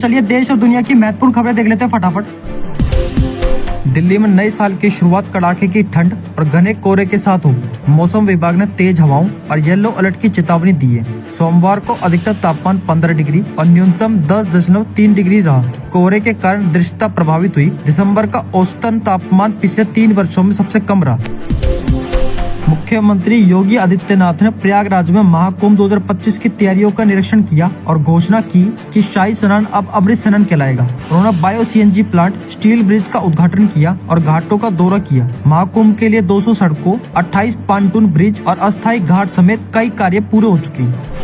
चलिए देश और दुनिया की महत्वपूर्ण खबरें देख लेते हैं फटाफट। दिल्ली में नए साल की शुरुआत कड़ाके की ठंड और घने कोहरे के साथ होगी। मौसम विभाग ने तेज हवाओं और येलो अलर्ट की चेतावनी दी है। सोमवार को अधिकतम तापमान 15 डिग्री और न्यूनतम 10.3 डिग्री रहा। कोहरे के कारण दृश्यता प्रभावित हुई। दिसंबर का औसतन तापमान पिछले 3 वर्षों में सबसे कम रहा। मुख्यमंत्री योगी आदित्यनाथ ने प्रयागराज में महाकुंभ 2025 की तैयारियों का निरीक्षण किया और घोषणा की कि शाही स्नान अब अमृत स्नान कहलाएगा। उन्होंने bio CNG plant, steel bridge का उद्घाटन किया और घाटों का दौरा किया। महाकुंभ के लिए 200 सड़कों, 28 पांटून ब्रिज और अस्थायी घाट समेत कई कार्य पूरे हो चुके हैं।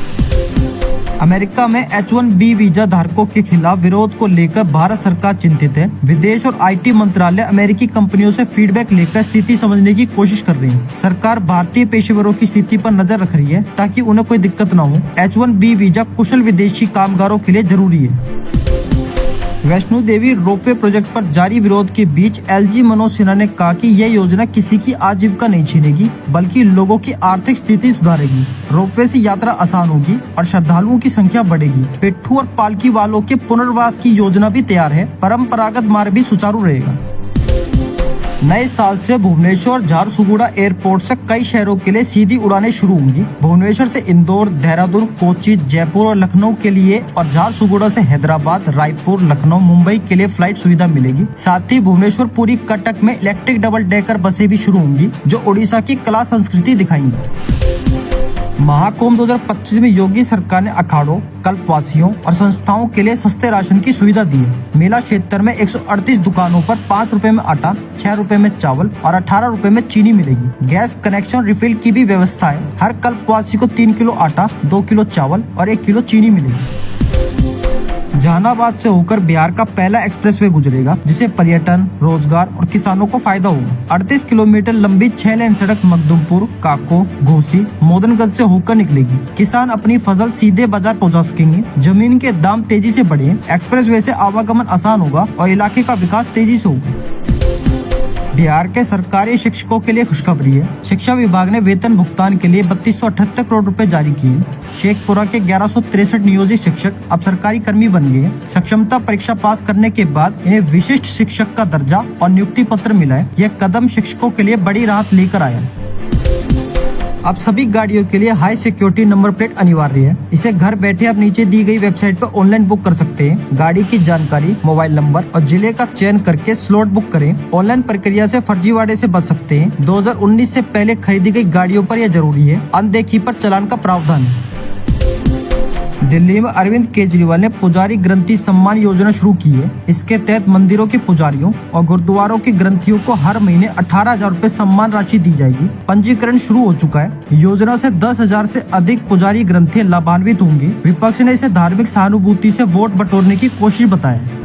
अमेरिका में H1B वीजा धारकों के खिलाफ विरोध को लेकर भारत सरकार चिंतित है। विदेश और IT मंत्रालय अमेरिकी कंपनियों से फीडबैक लेकर स्थिति समझने की कोशिश कर रही है। सरकार भारतीय पेशेवरों की स्थिति पर नजर रख रही है ताकि उन्हें कोई दिक्कत न हो। H1B वीजा कुशल विदेशी कामगारों के लिए जरूरी है। वैष्णो देवी रोपवे प्रोजेक्ट पर जारी विरोध के बीच LG मनोज सिन्हा ने कहा कि यह योजना किसी की आजीविका नहीं छीनेगी बल्कि लोगों की आर्थिक स्थिति सुधारेगी। रोपवे से यात्रा आसान होगी और श्रद्धालुओं की संख्या बढ़ेगी। पिट्ठू और पालकी वालों के पुनर्वास की योजना भी तैयार है। परंपरागत मार्ग भी सुचारू रहेगा। नए साल से भुवनेश्वर झारसुगुड़ा एयरपोर्ट से कई शहरों के लिए सीधी उड़ानें शुरू होंगी। भुवनेश्वर से इंदौर, देहरादून, कोच्चि, जयपुर और लखनऊ के लिए और झारसुगुड़ा से हैदराबाद, रायपुर, लखनऊ, मुंबई के लिए फ्लाइट सुविधा मिलेगी। साथ ही भुवनेश्वर, पुरी, कटक में इलेक्ट्रिक डबल डेकर बसें भी शुरू होंगी जो ओडिशा की कला संस्कृति दिखाएंगी। महाकुंभ 2025 में योगी सरकार ने अखाड़ों, कल्पवासियों और संस्थाओं के लिए सस्ते राशन की सुविधा दी है। मेला क्षेत्र में 138 दुकानों पर 5 रुपए में आटा, 6 रुपए में चावल और 18 रुपए में चीनी मिलेगी। गैस कनेक्शन रिफिल की भी व्यवस्था है। हर कल्पवासी को 3 किलो आटा, 2 किलो चावल और 1 किलो चीनी मिलेगी। जहानाबाद से होकर बिहार का पहला एक्सप्रेसवे गुजरेगा जिससे पर्यटन, रोजगार और किसानों को फायदा होगा। 38 किलोमीटर लंबी 6 लेन सड़क मखदुमपुर, काको, घोसी, मोदनगंज से होकर निकलेगी। किसान अपनी फसल सीधे बाजार पहुंचा सकेंगे। जमीन के दाम तेजी से बढ़े। एक्सप्रेसवे से आवागमन आसान होगा और इलाके का विकास तेजी से होगा। बिहार के सरकारी शिक्षकों के लिए खुशखबरी है। शिक्षा विभाग ने वेतन भुगतान के लिए 3278 करोड़ रुपए जारी किए। शेखपुरा के 1163 नियोजित शिक्षक अब सरकारी कर्मी बन गए। सक्षमता परीक्षा पास करने के बाद इन्हें विशिष्ट शिक्षक का दर्जा और नियुक्ति पत्र मिला है। यह कदम शिक्षकों के लिए बड़ी राहत लेकर आया है। अब सभी गाड़ियों के लिए हाई सिक्योरिटी नंबर प्लेट अनिवार्य है। इसे घर बैठे आप नीचे दी गई वेबसाइट पर ऑनलाइन बुक कर सकते हैं। गाड़ी की जानकारी, मोबाइल नंबर और जिले का चयन करके स्लॉट बुक करें। ऑनलाइन प्रक्रिया से फर्जीवाड़े से बच सकते हैं। 2019 से पहले खरीदी गई गाड़ियों पर यह जरूरी है। अनदेखी पर चालान का प्रावधान है। दिल्ली में अरविंद केजरीवाल ने पुजारी ग्रंथी सम्मान योजना शुरू की है। इसके तहत मंदिरों के पुजारियों और गुरुद्वारों के ग्रंथियों को हर महीने 18,000 रूपए सम्मान राशि दी जाएगी। पंजीकरण शुरू हो चुका है। योजना से 10,000 से अधिक पुजारी ग्रंथी लाभान्वित होंगे। विपक्ष ने इसे धार्मिक सहानुभूति से वोट बटोरने की कोशिश बताया।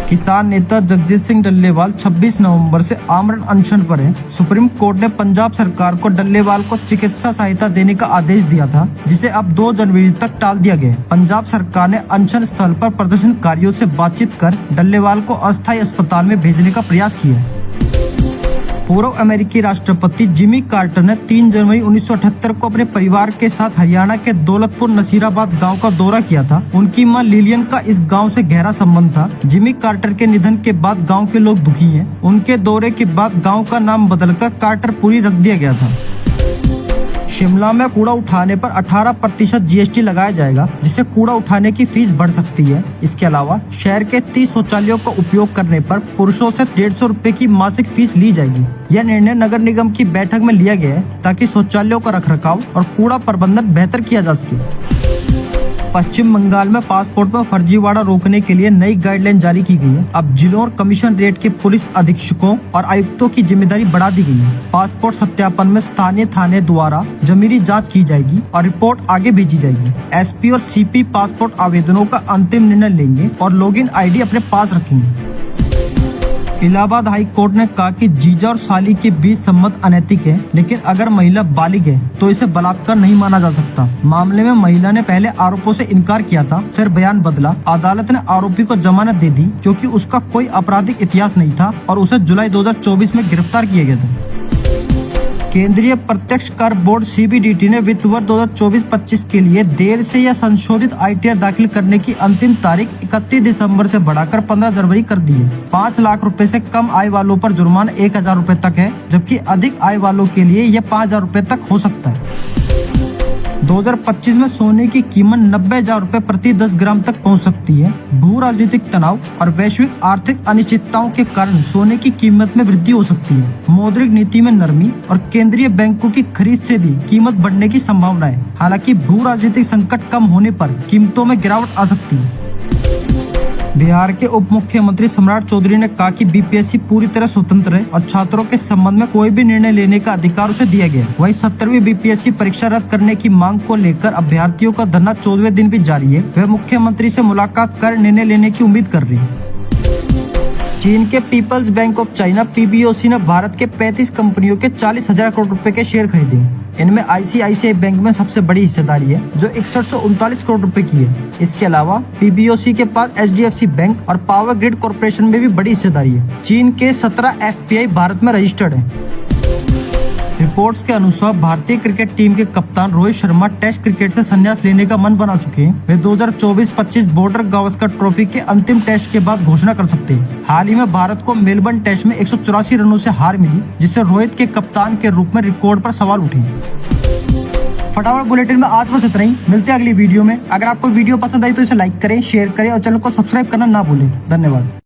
किसान नेता जगजीत सिंह डल्लेवाल 26 नवंबर से आमरण अनशन पर है। सुप्रीम कोर्ट ने पंजाब सरकार को डल्लेवाल को चिकित्सा सहायता देने का आदेश दिया था जिसे अब 2 जनवरी तक टाल दिया गया। पंजाब सरकार ने अनशन स्थल पर प्रदर्शनकारियों से बातचीत कर डल्लेवाल को अस्थायी अस्पताल में भेजने का प्रयास किया है। पूर्व अमेरिकी राष्ट्रपति जिमी कार्टर ने 3 जनवरी 1978 को अपने परिवार के साथ हरियाणा के दौलतपुर नसीराबाद गांव का दौरा किया था। उनकी मां लिलियन का इस गांव से गहरा संबंध था। जिमी कार्टर के निधन के बाद गांव के लोग दुखी हैं। उनके दौरे के बाद गांव का नाम बदलकर कार्टरपुरी रख दिया गया था। शिमला में कूड़ा उठाने पर 18% GST लगाया जाएगा जिससे कूड़ा उठाने की फीस बढ़ सकती है। इसके अलावा शहर के 30 शौचालयों का उपयोग करने पर पुरुषों से 150 रूपए की मासिक फीस ली जाएगी। यह निर्णय नगर निगम की बैठक में लिया गया है ताकि शौचालयों का रखरखाव और कूड़ा प्रबंधन बेहतर किया जा सके। पश्चिम बंगाल में पासपोर्ट पर फर्जीवाड़ा रोकने के लिए नई गाइडलाइन जारी की गई है। अब जिलों और कमिश्नरेट के पुलिस अधीक्षकों और आयुक्तों की जिम्मेदारी बढ़ा दी गई है। पासपोर्ट सत्यापन में स्थानीय थाने द्वारा जमीनी जांच की जाएगी और रिपोर्ट आगे भेजी जाएगी। SP और CP पासपोर्ट आवेदनों का अंतिम निर्णय लेंगे और लॉगिन ID अपने पास रखेंगे। इलाहाबाद हाई कोर्ट ने कहा कि जीजा और साली के बीच संबंध अनैतिक है, लेकिन अगर महिला बालिग है तो इसे बलात्कार नहीं माना जा सकता। मामले में महिला ने पहले आरोपों से इनकार किया था, फिर बयान बदला। अदालत ने आरोपी को जमानत दे दी क्योंकि उसका कोई आपराधिक इतिहास नहीं था और उसे जुलाई 2024 में गिरफ्तार किया गया था। केंद्रीय प्रत्यक्ष कर बोर्ड CBDT ने वित्त वर्ष 2024-25 के लिए देर से या संशोधित ITR दाखिल करने की अंतिम तारीख 31 दिसंबर से बढ़ाकर 15 जनवरी कर दी है। 5 लाख रुपए से कम आय वालों पर जुर्माना 1,000 रुपए तक है, जबकि अधिक आय वालों के लिए यह 5,000 रुपए तक हो सकता है। 2025 में सोने की कीमत 90,000 रुपए प्रति 10 ग्राम तक पहुंच सकती है। भू राजनीतिक तनाव और वैश्विक आर्थिक अनिश्चितताओं के कारण सोने की कीमत में वृद्धि हो सकती है। मौद्रिक नीति में नरमी और केंद्रीय बैंकों की खरीद से भी कीमत बढ़ने की संभावना है। हालांकि भू राजनीतिक संकट कम होने पर कीमतों में गिरावट आ सकती है। बिहार के उप मुख्यमंत्री सम्राट चौधरी ने कहा कि BPSC पूरी तरह स्वतंत्र है और छात्रों के संबंध में कोई भी निर्णय लेने का अधिकार उसे दिया गया। वहीं 17वीं BPSC परीक्षा रद्द करने की मांग को लेकर अभ्यर्थियों का धरना 14वें दिन भी जारी है। वह मुख्यमंत्री से मुलाकात कर निर्णय लेने की उम्मीद कर रही है। चीन के People's Bank of China PBOC ने भारत के 35 कंपनियों के 40,000 करोड़ रुपए के शेयर खरीदे। इनमें ICICI बैंक में सबसे बड़ी हिस्सेदारी है, जो 6139 करोड़ रुपए की है। इसके अलावा PBOC के पास HDFC बैंक और पावर ग्रिड कॉर्पोरेशन में भी बड़ी हिस्सेदारी है। चीन के 17 FPI भारत में रजिस्टर्ड है। रिपोर्ट्स के अनुसार भारतीय क्रिकेट टीम के कप्तान रोहित शर्मा टेस्ट क्रिकेट से संन्यास लेने का मन बना चुके हैं। वे 2024-25 बॉर्डर गावस्कर ट्रॉफी के अंतिम टेस्ट के बाद घोषणा कर सकते हैं। हाल ही में भारत को मेलबर्न टेस्ट में 184 रनों से हार मिली, जिससे रोहित के कप्तान के रूप में रिकॉर्ड पर सवाल उठे। फटाफट बुलेटिन में आज बस इतना ही। मिलते हैं अगली वीडियो में। अगर आपको वीडियो पसंद आई तो इसे लाइक करें, शेयर करें और चैनल को सब्सक्राइब करना ना भूलें। धन्यवाद।